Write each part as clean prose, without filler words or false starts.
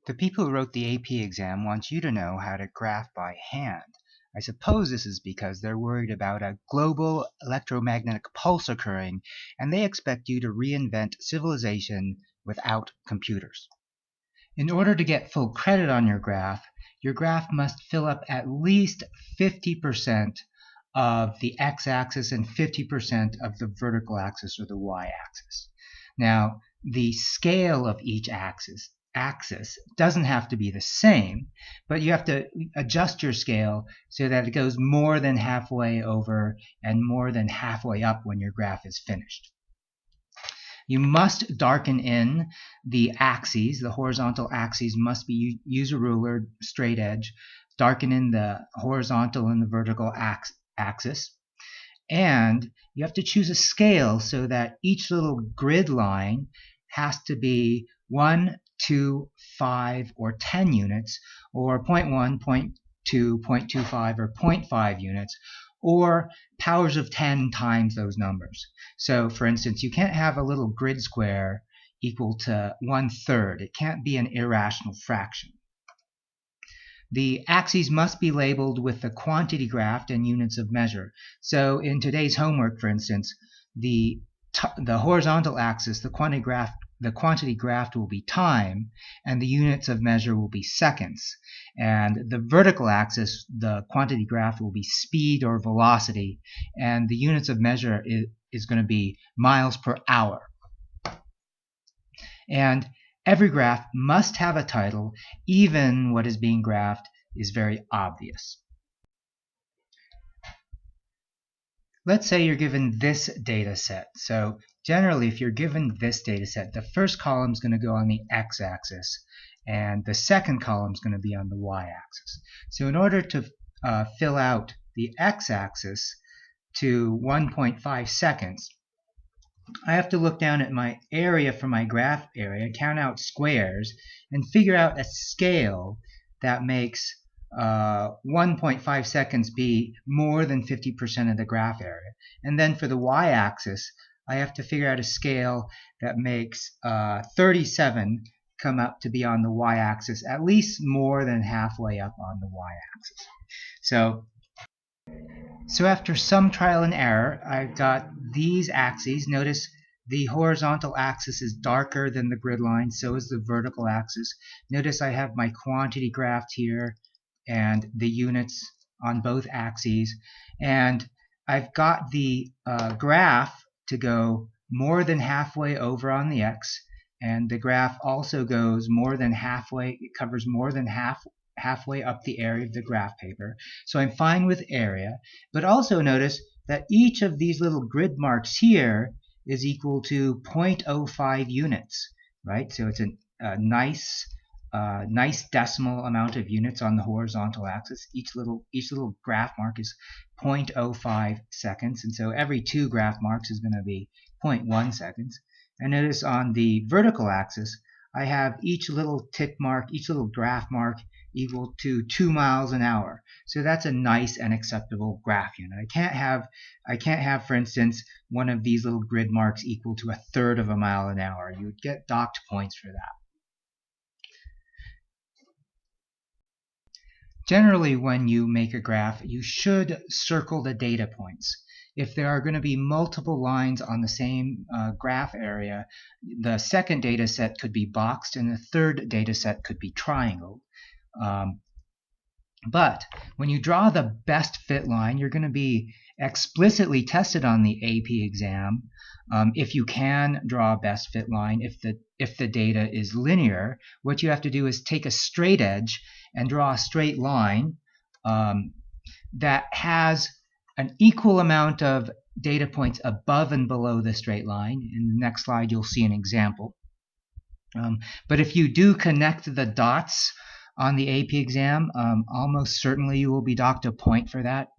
The people who wrote the AP exam want you to know how to graph by hand. I suppose this is because they're worried about a global electromagnetic pulse occurring, and they expect you to reinvent civilization without computers. In order to get full credit on your graph must fill up at least 50% of the x-axis and 50% of the vertical axis or the y-axis. Now, the scale of each axis doesn't have to be the same, but you have to adjust your scale so that it goes more than halfway over and more than halfway up when your graph is finished. You must darken in the axes. The horizontal axes must be, use a ruler, straight edge, darken in the horizontal and the vertical axis. And you have to choose a scale so that each little grid line has to be 1, 2, 5, or 10 units, or 0.1, 0.2, 0.25, or 0.5 units, or powers of 10 times those numbers. So, for instance, you can't have a little grid square equal to 1/3. It can't be an irrational fraction. The axes must be labeled with the quantity graphed and units of measure. So in today's homework, for instance, the horizontal axis, the quantity graphed will be time, and the units of measure will be seconds. And the vertical axis, the quantity graphed will be speed or velocity, and the units of measure is going to be miles per hour. And every graph must have a title, even what is being graphed is very obvious. Let's say you're given this data set. So generally, if you're given this data set, the first column is going to go on the x-axis, and the second column is going to be on the y-axis. So in order to fill out the x-axis to 1.5 seconds, I have to look down at my area for my graph area, count out squares, and figure out a scale that makes 1.5 seconds be more than 50% of the graph area. And then for the y-axis, I have to figure out a scale that makes 37 come up to be on the y-axis, at least more than halfway up on the y-axis. So after some trial and error, I've got these axes. Notice the horizontal axis is darker than the grid line, so is the vertical axis. Notice I have my quantity graphed here and the units on both axes. And I've got the graph to go more than halfway over on the x, and the graph also goes more than halfway, it covers more than halfway up the area of the graph paper. So I'm fine with area, but also notice that each of these little grid marks here is equal to 0.05 units, right? So it's a nice decimal amount of units on the horizontal axis. Each little graph mark is 0.05 seconds, and so every 2 graph marks is going to be 0.1 seconds. And notice on the vertical axis, I have each little tick mark, each little graph mark equal to 2 miles an hour. So that's a nice and acceptable graph unit. I can't have, for instance, one of these little grid marks equal to 1/3 of a mile an hour. You would get docked points for that. Generally, when you make a graph, you should circle the data points. If there are going to be multiple lines on the same graph area, the second data set could be boxed and the third data set could be triangled. But when you draw the best fit line, you're going to be explicitly tested on the AP exam. If you can draw a best fit line, if the data is linear, what you have to do is take a straight edge and draw a straight line that has an equal amount of data points above and below the straight line. In the next slide, you'll see an example. But if you do connect the dots on the AP exam, almost certainly you will be docked a point for that.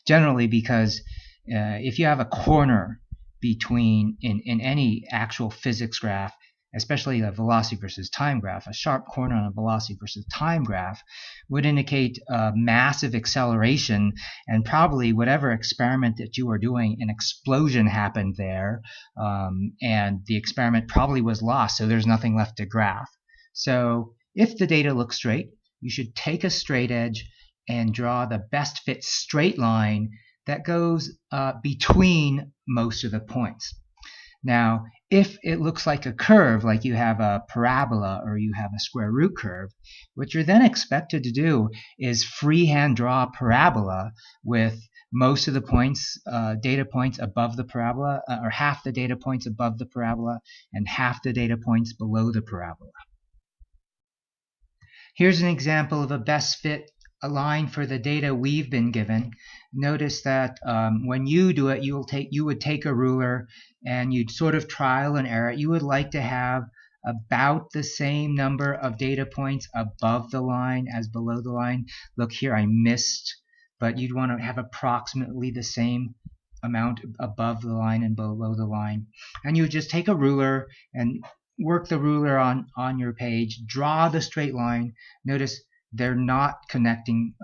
Generally, because if you have a corner between in any actual physics graph, especially a velocity versus time graph, a sharp corner on a velocity versus time graph would indicate massive acceleration, and probably whatever experiment that you were doing, an explosion happened there, and the experiment probably was lost, so there's nothing left to graph. So if the data looks straight, you should take a straight edge and draw the best fit straight line that goes between most of the points. Now, if it looks like a curve, like you have a parabola or you have a square root curve, what you're then expected to do is freehand draw a parabola with most of the points, data points above the parabola, or half the data points above the parabola and half the data points below the parabola. Here's an example of a best fit line for the data we've been given. Notice that when you do it, you would take a ruler and you'd sort of trial and error. You would like to have about the same number of data points above the line as below the line. Look here, I missed, but you'd want to have approximately the same amount above the line and below the line. And you would just take a ruler and work the ruler on your page, draw the straight line. Notice they're not connecting,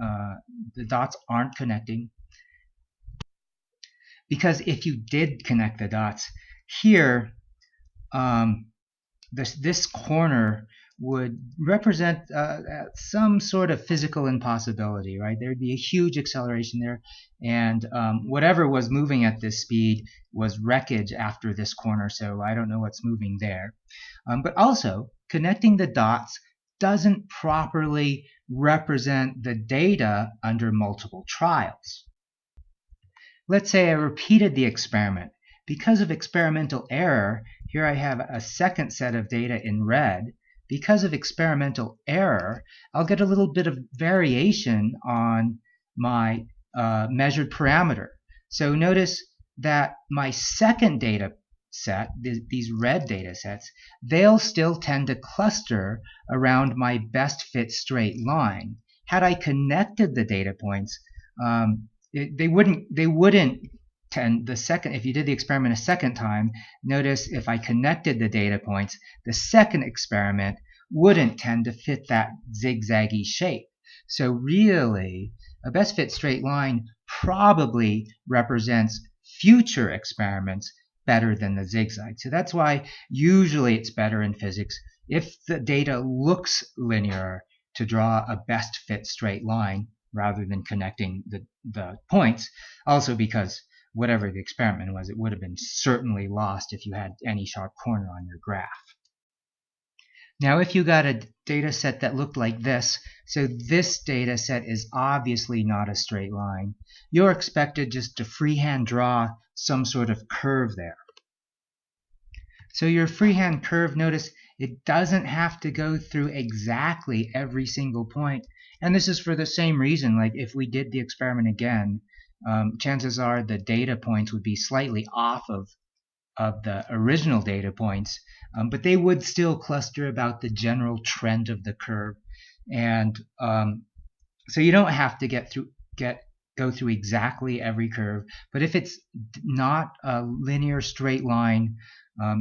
the dots aren't connecting. Because if you did connect the dots, here, this corner would represent some sort of physical impossibility, right? There'd be a huge acceleration there, and whatever was moving at this speed was wreckage after this corner, so I don't know what's moving there. But also, connecting the dots doesn't properly represent the data under multiple trials. Let's say I repeated the experiment. Because of experimental error, here I have a second set of data in red. Because of experimental error, I'll get a little bit of variation on my measured parameter. So notice that my second data set, these red data sets, they'll still tend to cluster around my best fit straight line. Had I connected the data points, they wouldn't tend, if you did the experiment a second time, notice if I connected the data points, the second experiment wouldn't tend to fit that zigzaggy shape. So really, a best fit straight line probably represents future experiments better than the zigzag. So that's why usually it's better in physics if the data looks linear to draw a best fit straight line rather than connecting the points. Also because whatever the experiment was, it would have been certainly lost if you had any sharp corner on your graph. Now if you got a data set that looked like this, so this data set is obviously not a straight line, you're expected just to freehand draw some sort of curve there. So your freehand curve, notice it doesn't have to go through exactly every single point. And this is for the same reason, like if we did the experiment again, chances are the data points would be slightly off of the original data points, but they would still cluster about the general trend of the curve. And so you don't have to go through exactly every curve, but if it's not a linear straight line,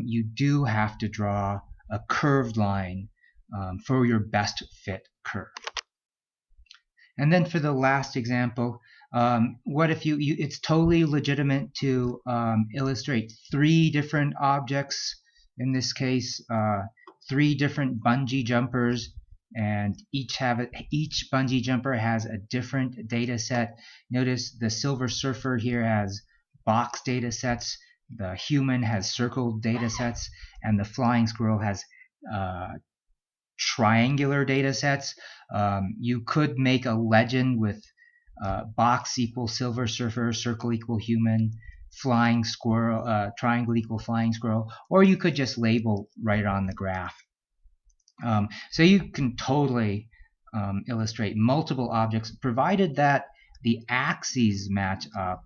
you do have to draw a curved line for your best fit curve. And then for the last example, what if it's totally legitimate to illustrate 3 different objects, in this case 3 different bungee jumpers, and each bungee jumper has a different data set. Notice the Silver Surfer here has box data sets, the human has circled data sets, and the flying squirrel has triangular data sets. You could make a legend with box equals Silver Surfer, circle equal human, flying squirrel, triangle equal flying squirrel, or you could just label right on the graph. So you can totally illustrate multiple objects, provided that the axes match up.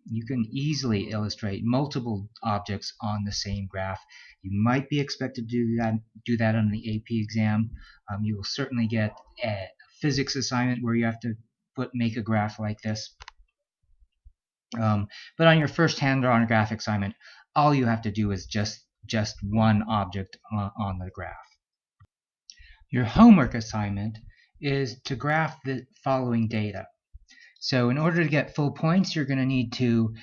You can easily illustrate multiple objects on the same graph. You might be expected to do that on the AP exam. You will certainly get a physics assignment where you have to make a graph like this. But on your first hand-drawn graph assignment, all you have to do is just one object on the graph. Your homework assignment is to graph the following data. So in order to get full points, you're going to need to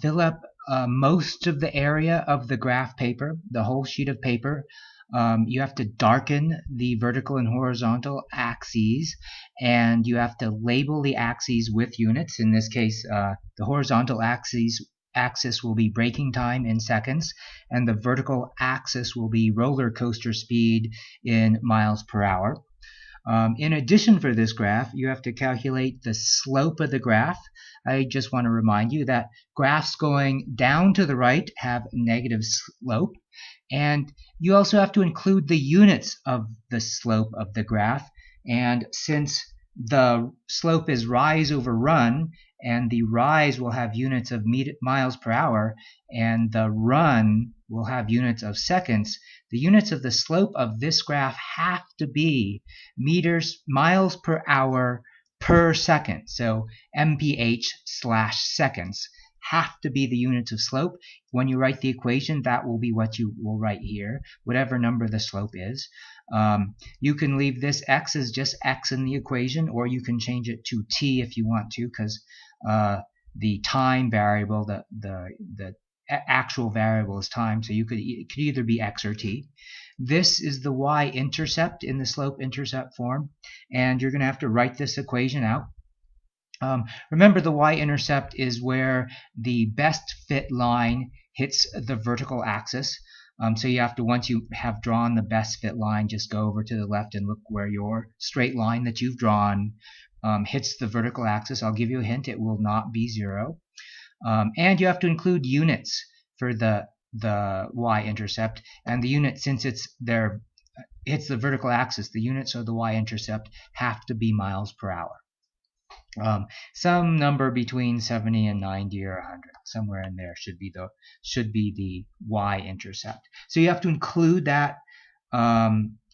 fill up most of the area of the graph paper, the whole sheet of paper. You have to darken the vertical and horizontal axes, and you have to label the axes with units. In this case, the horizontal axis will be braking time in seconds, and the vertical axis will be roller coaster speed in miles per hour. In addition, for this graph, you have to calculate the slope of the graph. I just want to remind you that graphs going down to the right have negative slope, and you also have to include the units of the slope of the graph. And since the slope is rise over run, and the rise will have units of miles per hour, and the run will have units of seconds, the units of the slope of this graph have to be miles per hour per second. So mph/seconds have to be the units of slope. When you write the equation, that will be what you will write here, whatever number the slope is. You can leave this x as just x in the equation, or you can change it to t if you want to, because the time variable, the actual variable is time, so it could either be x or t. This is the y-intercept in the slope-intercept form, and you're going to have to write this equation out. Remember, the y-intercept is where the best fit line hits the vertical axis. So you have to, once you have drawn the best fit line, just go over to the left and look where your straight line that you've drawn hits the vertical axis. I'll give you a hint, it will not be 0. And you have to include units for the y-intercept, and the unit, since hits the vertical axis, the units of the y-intercept have to be miles per hour. Some number between 70 and 90 or 100, somewhere in there should be the y-intercept. So you have to include that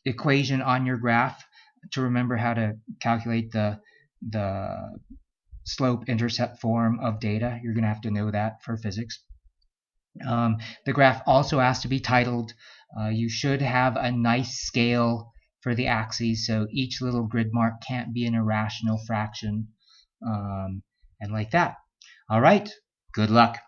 equation on your graph to remember how to calculate the slope-intercept form of data. You're going to have to know that for physics. The graph also has to be titled. You should have a nice scale for the axes, so each little grid mark can't be an irrational fraction, and like that. All right, good luck.